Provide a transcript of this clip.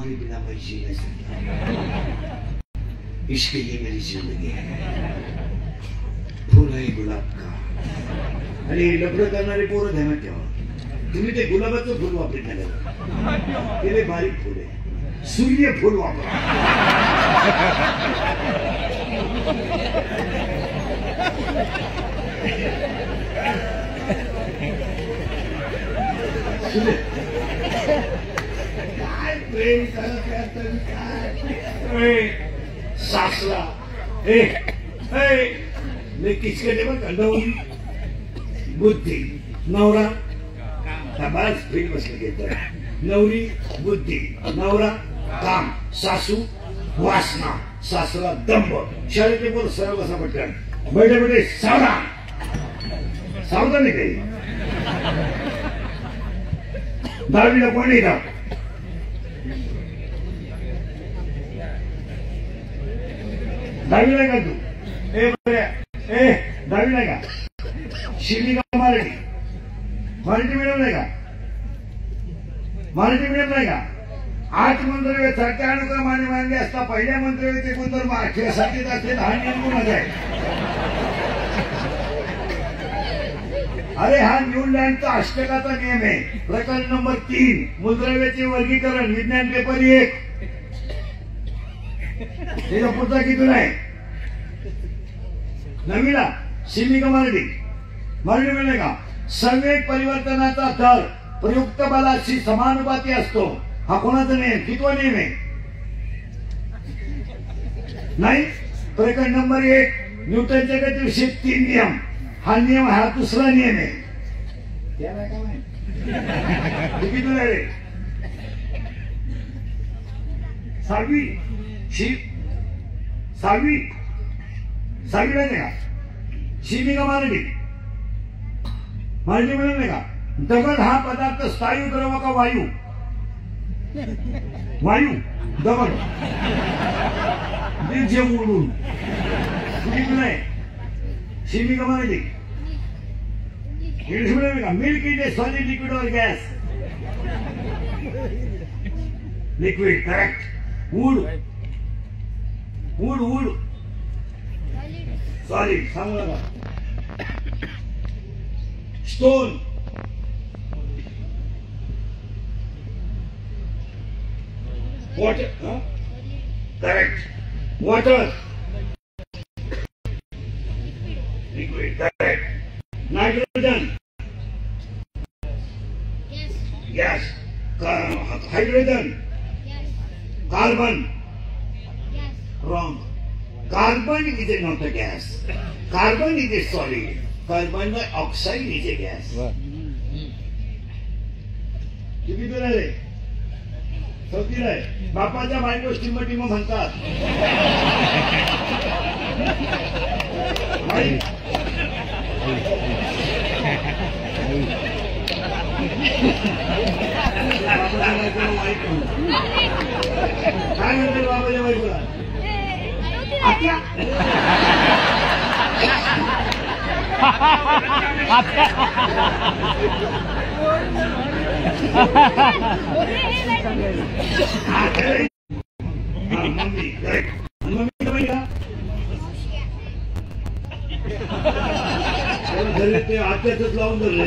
तुम्हारे बिना मैं जी नहीं सकता। इश्क ये मेरी जिंदगी है। फूल है गुलाब का। आणि लफडं करणारे पोरं ध्यानात ठेवा, तुम्ही ते गुलाबाचं फुल वापरत नाही, ते बारीक फुल आहे, सूर्य फुल वापरा। काय प्रेम करत काय सासरा मी किसके मग कंडवून बुद्धी नवरा बस फिर बसले घेत नवरी बुद्धी नवरा काम सासू वासना सासरा दंभ शाळेचे बोल सरळ बसा पटकन बैठे बैठे सावधान सावधान नाही काही दहावीला कोण येतात दहावीला का तू दहावीला का शिवली का मराठी मीडियम नाही का मराठी मीडियम नाही का 8 मंत्रव्य सारख्या अनुक्रमाने मानले असता पहिल्या मंत्रव्याचे गुणधर्म आठव्यासाठीच असतील हा नियम कोणाचा आहे अरे हा न्यूझीलंडचा अष्टकाचा नियम आहे प्रकरण नंबर 3 मूलद्रव्याचे वर्गीकरण विज्ञान पेपर 1 त्याचा पुढचा किती आहे नवीला शिवली का मराठी मिळेल का संवेग परिवर्तनाचा दर प्रयुक्त बलाशी समानुपाती असतो हा कोणाचा नियम कितवा नियम आहे नाही प्रकरण नंबर 1 न्यूटनच्या गतीविषयी 3 नियम हा नियम हा दुसरा नियम आहे त्याला काय माहिती किती रे सावी नाही का शिवी का मराठी मिळेल नाही का दगड हा पदार्थ स्थायू द्रव का वायू दगड जे उडून नाही शिवी का मराठी इंग्लिश मिळेल का milk is a solid liquid और gas liquid correct wood solid सांगू नका stone water correct water liquid correct nitrogen yes hydrogen carbon wrong carbon is not a gas carbon is a solid carbon dioxide is a gas किती दूर आहे चौथी आहे बापाच्या बायको टिम म्हणतात काय म्हणतात बापाच्या बायकोला मम्मी ते आत्याच लावून धरले